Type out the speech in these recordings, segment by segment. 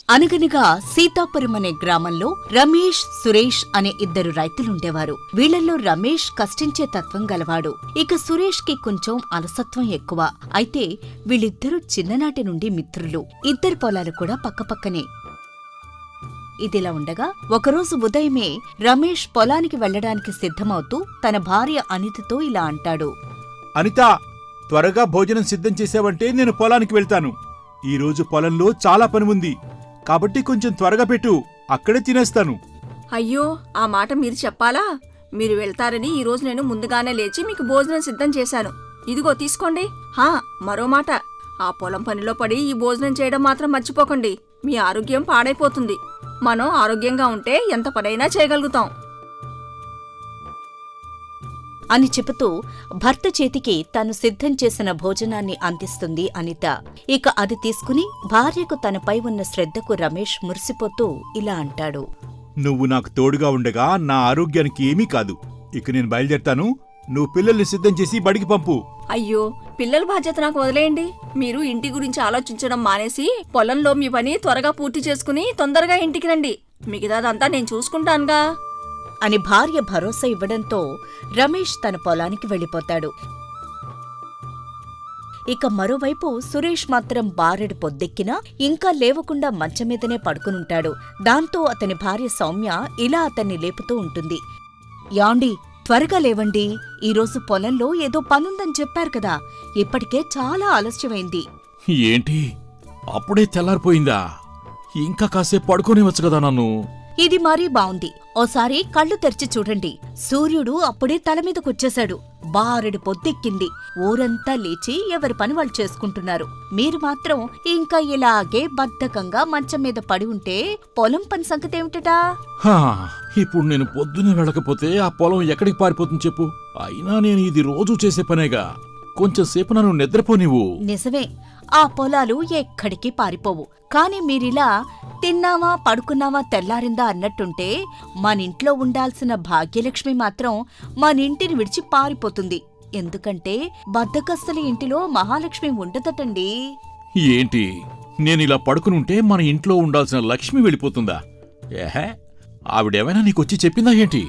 అనగనగా సీతాపురం అనే గ్రామంలో రమేష్, సురేష్ అనే ఇద్దరు రైతులుండేవారు. వీళ్లలో రమేష్ కష్టించే తత్వం గలవాడు. ఇక సురేష్ కి కొంచెం అలసత్వం ఎక్కువ. అయితే వీళ్ళిద్దరూ చిన్ననాటి నుండి మిత్రులు. ఇద్దరి పొలాలు కూడా పక్కపక్కనే. ఇదిలా ఉండగా ఒకరోజు ఉదయమే రమేష్ పొలానికి వెళ్లడానికి సిద్ధమవుతూ తన భార్య అనితతో ఇలా అంటాడు. అనిత, త్వరగా భోజనం సిద్ధం చేసావంటే నేను పొలానికి వెళ్తాను. ఈరోజు పొలంలో చాలా పని ఉంది కాబట్టి కొంచెం త్వరగా పెట్టు, అక్కడే తినేస్తాను. అయ్యో, ఆ మాట మీరు చెప్పాలా? మీరు వెళ్తారని ఈరోజు నేను ముందుగానే లేచి మీకు భోజనం సిద్ధం చేశాను. ఇదిగో తీసుకోండి. మరో మాట, ఆ పొలం పనిలో పడి ఈ భోజనం చేయడం మాత్రం మర్చిపోకండి. మీ ఆరోగ్యం పాడైపోతుంది. మనం ఆరోగ్యంగా ఉంటే ఎంత పనైనా చేయగలుగుతాం అని చెబుతూ భర్త చేతికి తాను సిద్ధం చేసిన భోజనాన్ని అందిస్తుంది అనిత. ఇక అది తీసుకుని భార్యకు తనపై ఉన్న శ్రద్ధకు రమేష్ మురిసిపోతూ ఇలా అంటాడు. నువ్వు నాకు తోడుగా ఉండగా నా ఆరోగ్యానికి ఏమీ కాదు. ఇక నేను బయలుదేరతాను. నువ్వు పిల్లల్ని సిద్ధం చేసి బడికి పంపు. అయ్యో, పిల్లల బాధ్యత నాకు వదిలేయండి. మీరు ఇంటి గురించి ఆలోచించడం మానేసి పొలంలో మీ పని త్వరగా పూర్తి చేసుకుని తొందరగా ఇంటికి రండి. మిగతాదంతా నేను చూసుకుంటానుగా అని భార్య భరోసా ఇవ్వడంతో రమేష్ తన పొలానికి వెళ్ళిపోతాడు. ఇక మరోవైపు సురేష్ మాత్రం బారెడు పొద్దెక్కినా ఇంకా లేవకుండా మంచమీదనే పడుకునుంటాడు. దాంతో అతని భార్య సౌమ్య ఇలా అతన్ని లేపుతూ ఉంటుంది. యాండి, త్వరగా లేవండి. ఈరోజు పొలంలో ఏదో పనుందని చెప్పారు కదా, ఇప్పటికే చాలా ఆలస్యమైంది. ఏంటి, అప్పుడే తెల్లారిపోయిందా? ఇంకా కాసేపు పడుకోనివచ్చు కదా నన్ను. ఇది మరీ బావుంది. ఓసారి కళ్ళు తెరిచి చూడండి. సూర్యుడు అప్పుడే తలమీదకొచ్చేశాడు. బారెడు పొద్దెక్కింది. ఊరంతా లేచి ఎవరి పని వాళ్ళు చేసుకుంటున్నారు. మీరు మాత్రం ఇంకా ఇలాగే బద్ధకంగా మంచం మీద పడి ఉంటే పొలం పని సంగతేమిటా? ఇప్పుడు నేను పొద్దునే వెళ్ళకపోతే ఆ పొలం ఎక్కడికి పారిపోతుంది చెప్పు? అయినా నేను ఇది రోజూ చేసే పనేగా. కొంచెం సేపు నన్ను నిద్రపోనివ్వు. నిజమే, ఆ పొలాలు ఎక్కడికి పారిపోవు. కాని మీరిలా తిన్నావా పడుకున్నావా తెల్లారిందా అన్నట్టుంటే మనింట్లో ఉండాల్సిన భాగ్యలక్ష్మి మాత్రం మనింటిని విడిచి పారిపోతుంది. ఎందుకంటే బద్దకస్తుల ఇంటిలో మహాలక్ష్మి ఉండదటండి. ఏంటి, నేనిలా పడుకునుంటే మన ఇంట్లో ఉండాల్సిన లక్ష్మి వెళ్ళిపోతుందా? ఏహే, ఆవిడేమైనా నీకొచ్చి చెప్పిందా ఏంటి?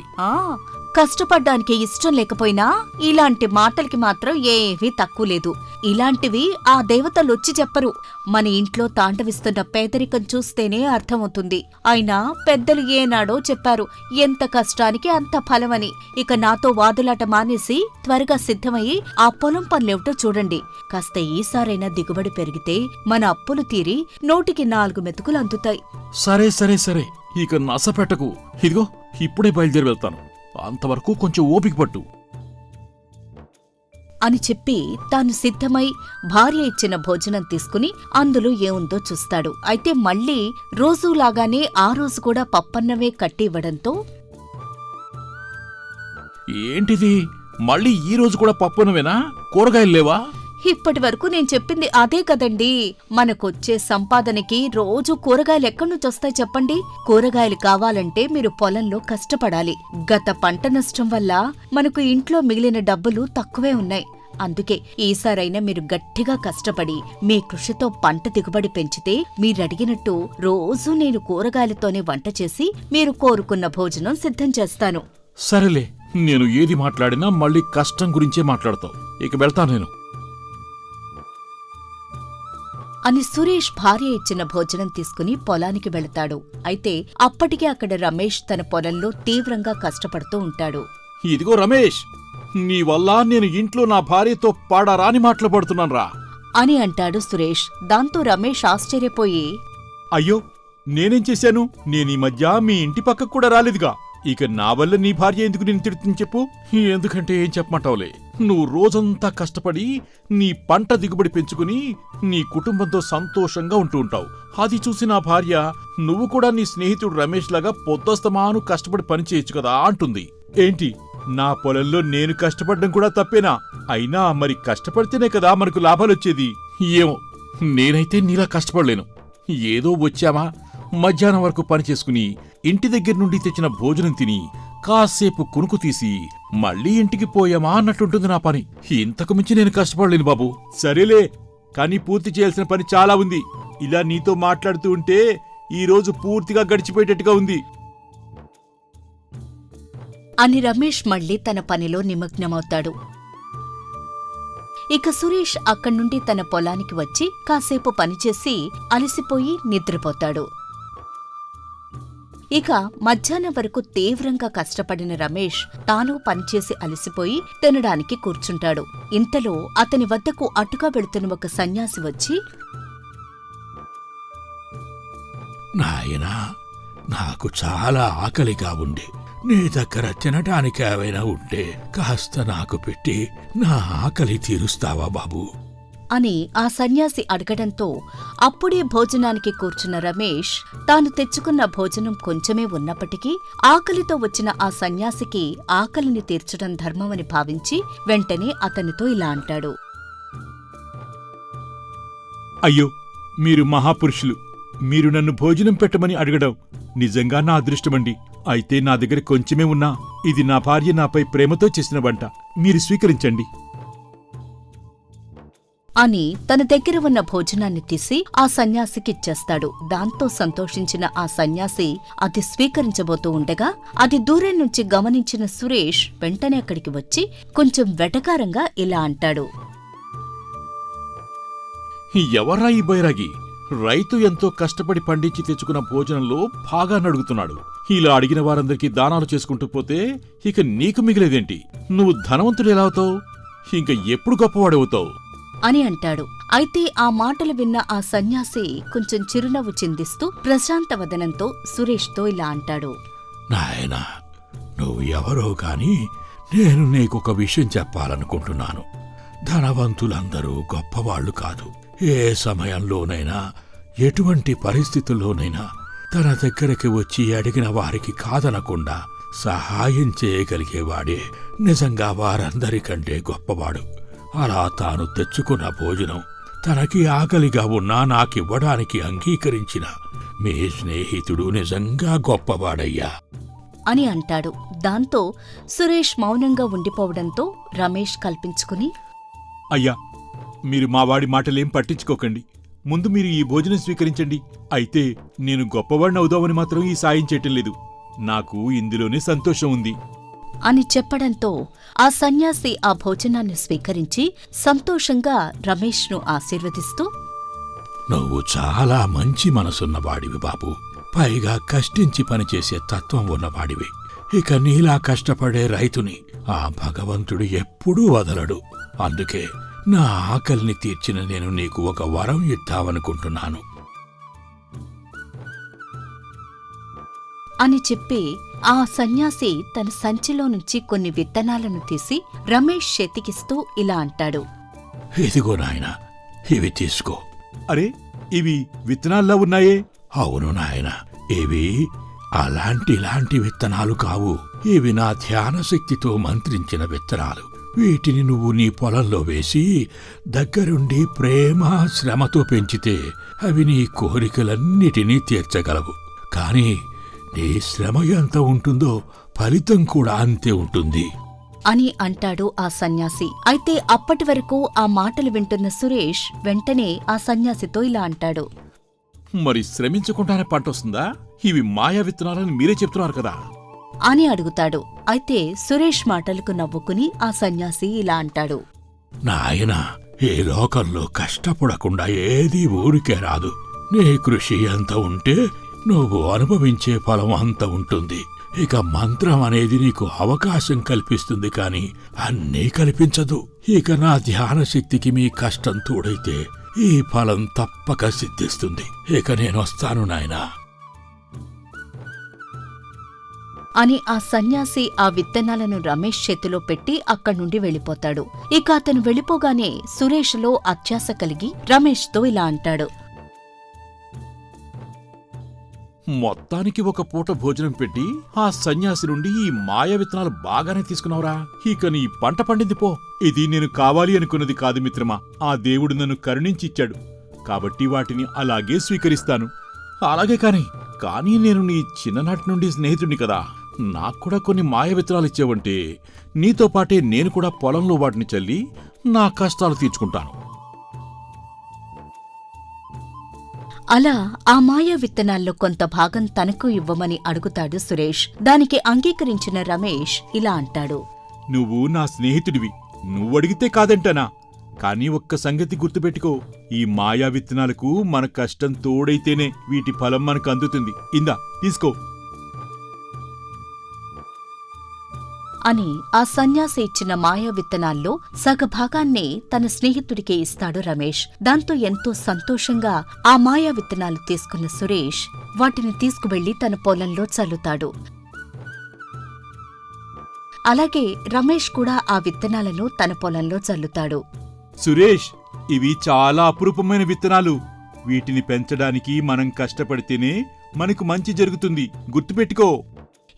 కష్టపడ్డానికి ఇష్టం లేకపోయినా ఇలాంటి మాటలకి మాత్రం ఏవీ తక్కువ లేదు. ఇలాంటివి ఆ దేవతలొచ్చి చెప్పరు. మన ఇంట్లో తాండవిస్తున్న పేదరికం చూస్తేనే అర్థమవుతుంది. అయినా పెద్దలు ఏనాడో చెప్పారు, ఎంత కష్టానికి అంత ఫలమని. ఇక నాతో వాదులాట మానేసి త్వరగా సిద్ధమయ్యి ఆ పొలం పనులేమిటో చూడండి. కాస్త ఈసారైనా దిగుబడి పెరిగితే మన అప్పులు తీరి నోటికి 4 మెతుకులు అందుతాయి. సరే సరే సరే, ఇక నసపెట్టకు. ఇదిగో ఇప్పుడే బయలుదేరి వెళ్తాను. అంతవరకు కొంచెం ఓపిక పట్టు అని చెప్పి తాను సిద్ధమై భార్య ఇచ్చిన భోజనం తీసుకుని అందులో ఏముందో చూస్తాడు. అయితే మళ్లీ రోజూలాగానే ఆ రోజు కూడా పప్పన్నమే కట్టి ఇవ్వడంతో, ఏంటిది, మళ్ళీ ఈ రోజు కూడా పప్పునవేనా? కూరగాయలు లేవా? ఇప్పటి వరకు నేను చెప్పింది అదే కదండీ. మనకొచ్చే సంపాదనకి రోజు కూరగాయలు ఎక్కడి నుంచి వస్తాయి చెప్పండి? కూరగాయలు కావాలంటే మీరు పొలంలో కష్టపడాలి. గత పంట నష్టం వల్ల మనకు ఇంట్లో మిగిలిన డబ్బులు తక్కువే ఉన్నాయి. అందుకే ఈసారైనా మీరు గట్టిగా కష్టపడి మీ కృషితో పంట దిగుబడి పెంచితే మీరడిగినట్టు రోజూ నేను కూరగాయలతోనే వంట చేసి మీరు కోరుకున్న భోజనం సిద్ధం చేస్తాను. సరేలే, నేను ఏది మాట్లాడినా మళ్ళీ కష్టం గురించే మాట్లాడతావు. ఇక వెళ్తాను నేను అని సురేష్ భార్య ఇచ్చిన భోజనం తీసుకుని పొలానికి వెళతాడు. అయితే అప్పటికే అక్కడ రమేష్ తన పొలంలో తీవ్రంగా కష్టపడుతూ ఉంటాడు. ఇదిగో రమేష్, నీ వల్ల నేను ఇంట్లో నా భార్యతో పాడారాని మాటలు పడుతున్నాన్రా అని అంటాడు సురేష్. దాంతో రమేష్ ఆశ్చర్యపోయి, అయ్యో, నేనేం చేశాను? నేనీ మధ్య మీ ఇంటి పక్కకు కూడా రాలేదుగా. ఇక నా వల్ల నీ భార్య ఎందుకు నేను తిడుతుంది చెప్పు? ఎందుకంటే ఏం చెప్పమంటావులే, నువ్వు రోజంతా కష్టపడి నీ పంట దిగుబడి పెంచుకుని నీ కుటుంబంతో సంతోషంగా ఉంటూ ఉంటావు. అది చూసి నా భార్య, నువ్వు కూడా నీ స్నేహితుడు రమేష్ లాగా పొద్దస్తమాను కష్టపడి పని చేయొచ్చు కదా అంటుంది. ఏంటి, నా పొలంలో నేను కష్టపడడం కూడా తప్పేనా? అయినా మరి కష్టపడితేనే కదా మనకు లాభాలొచ్చేది. ఏమో, నేనైతే నీలా కష్టపడలేను. ఏదో వచ్చామా, మధ్యాహ్నం వరకు పని చేసుకుని ఇంటి దగ్గర నుండి తెచ్చిన భోజనం తిని కాసేపు కునుకు తీసి మళ్ళీ ఇంటికి పోయామా అన్నట్టుంటుంది నా పని. ఇంతకు మించి నేను కష్టపడలేను బాబు. సరేలే, కానీ పూర్తి చేయాల్సిన పని చాలా ఉంది. ఇలా నీతో మాట్లాడుతూ ఉంటే ఈ రోజు పూర్తిగా గడిచిపోయేటట్టుగా ఉంది. అని రమేష్ మళ్ళీ తన పనిలో నిమగ్నమవుతాడు. ఇక సురేష్ అక్కడ్నుండి తన పొలానికి వచ్చి కాసేపు పనిచేసి అలసిపోయి నిద్రపోతాడు. ఇక మధ్యాహ్నం వరకు తీవ్రంగా కష్టపడిన రమేష్ తాను పనిచేసి అలసిపోయి తినడానికి కూర్చుంటాడు. ఇంతలో అతని వద్దకు అటుగా వెళుతున్న ఒక సన్యాసి వచ్చి, నాయనా, నాకు చాలా ఆకలిగా ఉంది. నీ దగ్గర తినటానికి ఏవైనా ఉంటే కాస్త నాకు పెట్టి నా ఆకలి తీరుస్తావా బాబూ? అని ఆ సన్యాసి అడగడంతో అప్పుడే భోజనానికి కూర్చున్న రమేష్ తాను తెచ్చుకున్న భోజనం కొంచెమే ఉన్నప్పటికీ ఆకలితో వచ్చిన ఆ సన్యాసికి ఆకలిని తీర్చడం ధర్మమని భావించి వెంటనే అతనితో ఇలా అంటాడు. అయ్యో, మీరు మహాపురుషులు. మీరు నన్ను భోజనం పెట్టమని అడగడం నిజంగా నా అదృష్టమండి. అయితే నా దగ్గర కొంచెమే ఉన్నా ఇది నా భార్య నాపై ప్రేమతో చేసిన వంట. మీరు స్వీకరించండి అని తన దగ్గర ఉన్న భోజనాన్ని తీసి ఆ సన్యాసికిచ్చేస్తాడు. దాంతో సంతోషించిన ఆ సన్యాసి అది స్వీకరించబోతూ ఉండగా అది దూరం నుంచి గమనించిన సురేష్ వెంటనే అక్కడికి వచ్చి కొంచెం వెటకారంగా ఇలా అంటాడు. ఎవర్రా ఈ బైరాగి? రైతు ఎంతో కష్టపడి పండించి తెచ్చుకున్న భోజనంలో భాగా నడుగుతున్నాడు. ఇలా అడిగిన వారందరికీ దానాలు చేసుకుంటూ పోతే ఇక నీకు మిగిలేదేంటి? నువ్వు ధనవంతుడు ఎలా అవుతావు? ఇంక ఎప్పుడు గొప్పవాడవుతావు? అని అంటాడు. అయితే ఆ మాటలు విన్న ఆ సన్యాసి కొంచెం చిరునవ్వు చిందిస్తూ ప్రశాంతవదనంతో సురేష్తో ఇలా అంటాడు. నాయనా, నువ్వు ఎవరో కాని నేను నీకొక విషయం చెప్పాలనుకుంటున్నాను. ధనవంతులందరూ గొప్పవాళ్లు కాదు. ఏ సమయంలోనైనా ఎటువంటి పరిస్థితుల్లోనైనా తన దగ్గరికి వచ్చి అడిగిన వారికి కాదనకుండా సహాయం చేయగలిగేవాడే నిజంగా వారందరికంటే గొప్పవాడు. అలా తాను తెచ్చుకున్న భోజనం తనకి ఆకలిగా ఉన్నా నాకివ్వడానికి అంగీకరించిన మీ స్నేహితుడు నిజంగా గొప్పవాడయ్యా అని అంటాడు. దాంతో సురేష్ మౌనంగా ఉండిపోవడంతో రమేష్ కల్పించుకుని, అయ్యా, మీరు మా వాడి మాటలేం పట్టించుకోకండి. ముందు మీరు ఈ భోజనం స్వీకరించండి. అయితే నేను గొప్పవాడిని అవుదామని మాత్రం ఈ సాయం చేయటం లేదు. నాకు ఇందులోనే సంతోషం ఉంది అని చెప్పడంతో ఆ సన్యాసి ఆ భోజనాన్ని స్వీకరించి సంతోషంగా రమేష్ను ఆశీర్వదిస్తూ, నువ్వు చాలా మంచి మనసున్నవాడివి బాబూ. పైగా కష్టించి పనిచేసే తత్వం ఉన్నవాడివి. ఇక నీలా కష్టపడే రైతుని ఆ భగవంతుడు ఎప్పుడూ వదలడు. అందుకే నా ఆకలిని తీర్చిన నేను నీకు ఒక వరం ఇద్దామనుకుంటున్నాను అని చెప్పి ఆ సన్యాసి తన సంచిలో నుంచి కొన్ని విత్తనాలను తీసి రమేష్ చేతికిస్తూ ఇలా అంటాడు. ఇదిగో నాయనా, ఇవి తీసుకో. అరే, ఇవి విత్తనాల్లా ఉన్నాయే? అవును నాయనా, ఇవి ఇలాంటి విత్తనాలు కావు. ఇవి నా ధ్యాన శక్తితో మంత్రించిన విత్తనాలు. వీటిని నువ్వు నీ పొలంలో వేసి దగ్గరుండి ప్రేమ శ్రమతో పెంచితే అవి నీ కోరికలన్నిటినీ తీర్చగలవు. కాని నీ శ్రమ ఎంత ఉంటుందో ఫలితం కూడా అంతే ఉంటుంది అని అంటాడు ఆ సన్యాసి. అయితే అప్పటి వరకు ఆ మాటలు వింటున్న సురేష్ వెంటనే ఆ సన్యాసితో ఇలా అంటాడు. మరి శ్రమించకుండానే పంటొస్తుందా? ఇవి మాయా విత్తనాలని మీరే చెప్తున్నారు కదా అని అడుగుతాడు. అయితే సురేష్ మాటలకు నవ్వుకుని ఆ సన్యాసి ఇలా అంటాడు. నాయనా, ఈ లోకంలో కష్టపడకుండా ఏదీ ఊరికే రాదు. నీ కృషి ఎంత ఉంటే నువ్వు అనుభవించే ఫలం అంత ఉంటుంది. ఇక మంత్రం అనేది నీకు అవకాశం కల్పిస్తుంది కాని అన్నీ కల్పించదు. ఇక నా ధ్యాన శక్తికి మీ కష్టం తోడైతే ఈ ఫలం తప్పక సిద్ధిస్తుంది. ఇక నేనొస్తాను నాయనా అని ఆ సన్యాసి ఆ విత్తనాలను రమేష్ చేతిలో పెట్టి అక్కడ్నుండి వెళ్ళిపోతాడు. ఇక అతను వెళ్ళిపోగానే సురేష్లో అత్యాశ కలిగి రమేష్తో ఇలా అంటాడు. మొత్తానికి ఒక పూట భోజనం పెట్టి ఆ సన్యాసి నుండి ఈ మాయ విత్తనాలు బాగానే తీసుకున్నావురా. ఇక నీ పంట పండింది పో. ఇది నేను కావాలి అనుకున్నది కాదు మిత్రమా. ఆ దేవుడు నన్ను కరుణించిచ్చాడు కాబట్టి వాటిని అలాగే స్వీకరిస్తాను. అలాగే కానీ నేను నీ చిన్ననాటి నుండి స్నేహితుడిని కదా. నాక్కూడా కొన్ని మాయ విత్తనాలు ఇచ్చేవంటే నీతో పాటే నేను కూడా పొలంలో వాటిని చల్లి నా కష్టాలు తీర్చుకుంటాను అలా ఆ మాయా విత్తనాల్లో కొంత భాగం తనకు ఇవ్వమని అడుగుతాడు సురేష్. దానికి అంగీకరించిన రమేష్ ఇలా అంటాడు. నువ్వు నా స్నేహితుడివి, నువ్వడిగితే కాదంటానా? కానీ ఒక్క సంగతి గుర్తుపెట్టుకో, ఈ మాయా విత్తనాలకు మన కష్టం తోడైతేనే వీటి ఫలం మనకు అందుతుంది. ఇందా తీసుకో అని ఆ సన్యాసి ఇచ్చిన మాయా విత్తనాల్లో సగభాగాన్నే తన స్నేహితుడికి ఇస్తాడు రమేష్. దాంతో ఎంతో సంతోషంగా ఆ మాయా విత్తనాలు తీసుకున్న సురేష్ వాటిని తీసుకువెళ్లి తన పొలంలో చల్లుతాడు. అలాగే రమేష్ కూడా ఆ విత్తనాలను తన పొలంలో చల్లుతాడు. సురేష్, ఇవి చాలా అపురూపమైన విత్తనాలు. వీటిని పెంచడానికి మనం కష్టపడితేనే మనకు మంచి జరుగుతుంది, గుర్తుపెట్టుకో.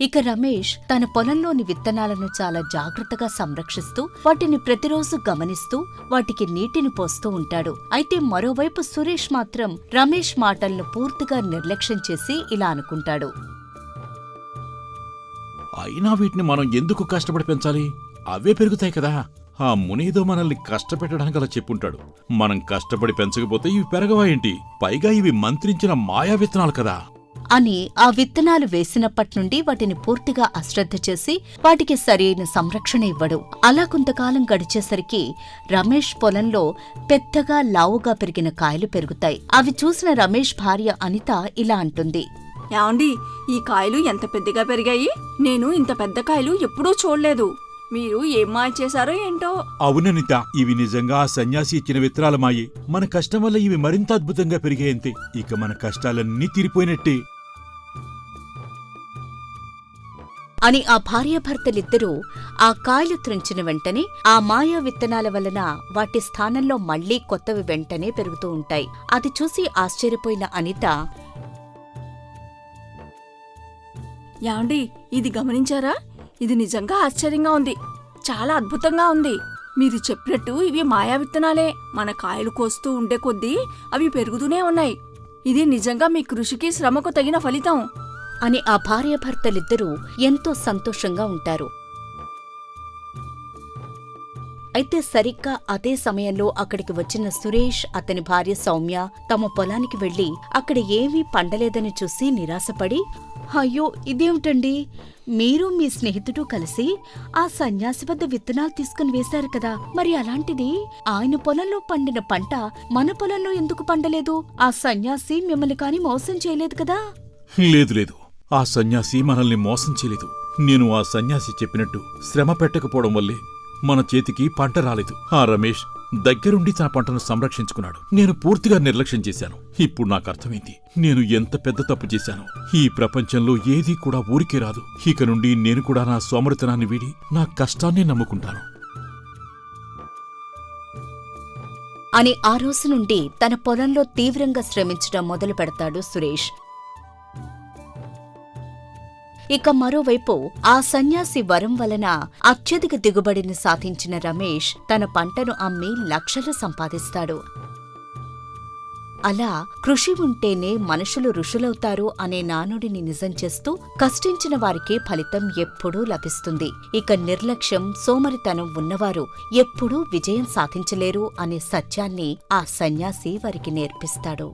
ఇక రమేష్ తన పొలంలోని విత్తనాలను చాలా జాగ్రత్తగా సంరక్షిస్తూ వాటిని ప్రతిరోజు గమనిస్తూ వాటికి నీటిని పోస్తూ ఉంటాడు. అయితే మరోవైపు సురేష్ మాత్రం రమేష్ మాటలను పూర్తిగా నిర్లక్ష్యం చేసి ఇలా అనుకుంటాడు. అయినా వీటిని మనం ఎందుకు కష్టపడి పెంచాలి? అవే పెరుగుతాయి కదా. ఆ మునేదో మనల్ని కష్టపెట్టడానికి అలా చెప్పుంటాడు. మనం కష్టపడి పెంచకపోతే ఇవి పెరగవా ఏంటి? పైగా ఇవి మంత్రించిన మాయా విత్తనాలు కదా అని ఆ విత్తనాలు వేసినప్పట్నుండి వాటిని పూర్తిగా అశ్రద్ధ చేసి వాటికి సరైన సంరక్షణ ఇవ్వడు. అలా కొంతకాలం గడిచేసరికి రమేష్ పొలంలో పెద్దగా లావుగా పెరిగిన కాయలు పెరుగుతాయి. అవి చూసిన రమేష్ భార్య అనిత ఇలా అంటుంది. యాండి, ఈ కాయలు ఎంత పెద్దగా పెరిగాయి! నేను ఇంత పెద్ద కాయలు ఎప్పుడూ చూడలేదు. మీరు ఏం మాయ చేశారో ఏంటో. అవుననిత, ఇవి నిజంగా ఆ సన్యాసి ఇచ్చిన విత్తనాల మాయే. మన కష్టం వల్ల ఇవి మరింత అద్భుతంగా పెరిగాయంతే. ఇక మన కష్టాలన్నీ తీరిపోయినట్టే అని ఆ భార్యాభర్తలిద్దరూ ఆ కాయలు త్రుంచిన వెంటనే ఆ మాయా విత్తనాల వలన వాటి స్థానంలో మళ్లీ కొత్తవి వెంటనే పెరుగుతూ ఉంటాయి. అది చూసి ఆశ్చర్యపోయిన అనిత, యాండి, ఇది గమనించారా? ఇది నిజంగా ఆశ్చర్యంగా ఉంది, చాలా అద్భుతంగా ఉంది. మీరు చెప్పినట్టు ఇవి మాయా విత్తనాలే. మన కాయలు కోస్తూ ఉండే కొద్దీ అవి పెరుగుతూనే ఉన్నాయి. ఇది నిజంగా మీ కృషికి శ్రమకు తగిన ఫలితం అని ఆ భార్యాభర్తలిద్దరూ ఎంతో సంతోషంగా ఉంటారు. అయితే సరిగ్గా అదే సమయంలో అక్కడికి వచ్చిన సురేష్, అతని భార్య సౌమ్య తమ పొలానికి వెళ్లి అక్కడ ఏమీ పండలేదని చూసి నిరాశపడి, అయ్యో ఇదేమిటండి, మీరు మీ స్నేహితుడు కలిసి ఆ సన్యాసి వద్ద విత్తనాలు తీసుకుని వేశారు కదా, మరి అలాంటిది ఆయన పొలంలో పండిన పంట మన పొలంలో ఎందుకు పండలేదు? ఆ సన్యాసి మిమ్మల్ని కాని మోసం చేయలేదు కదా? లేదు లేదు, ఆ సన్యాసి మనల్ని మోసం చేయలేదు. నేను ఆ సన్యాసి చెప్పినట్టు శ్రమ పెట్టకపోవడం వల్లే మన చేతికి పంట రాలేదు. ఆ రమేష్ దగ్గరుండి తన పంటను సంరక్షించుకున్నాడు. నేను పూర్తిగా నిర్లక్ష్యం చేశాను. ఇప్పుడు నాకు అర్థమైంది నేను ఎంత పెద్ద తప్పు చేశాను. ఈ ప్రపంచంలో ఏదీ కూడా ఊరికే రాదు. ఇక నుండి నేను కూడా నా సోమరితనాన్ని వీడి నా కష్టాన్ని నమ్ముకుంటాను అని ఆ రోజు నుండి తన పొలంలో తీవ్రంగా శ్రమించడం మొదలు పెడతాడు సురేష్. ఇక మరోవైపు ఆ సన్యాసి వరం వలన అత్యధిక దిగుబడిని సాధించిన రమేష్ తన పంటను అమ్మి లక్షలు సంపాదిస్తాడు. అలా కృషి ఉంటేనే మనుషులు ఋషులవుతారు అనే నానుడిని నిజం చేస్తూ కష్టించిన వారికే ఫలితం ఎప్పుడూ లభిస్తుంది. ఇక నిర్లక్ష్యం, సోమరితనం ఉన్నవారు ఎప్పుడూ విజయం సాధించలేరు అనే సత్యాన్ని ఆ సన్యాసి వారికి నేర్పిస్తాడు.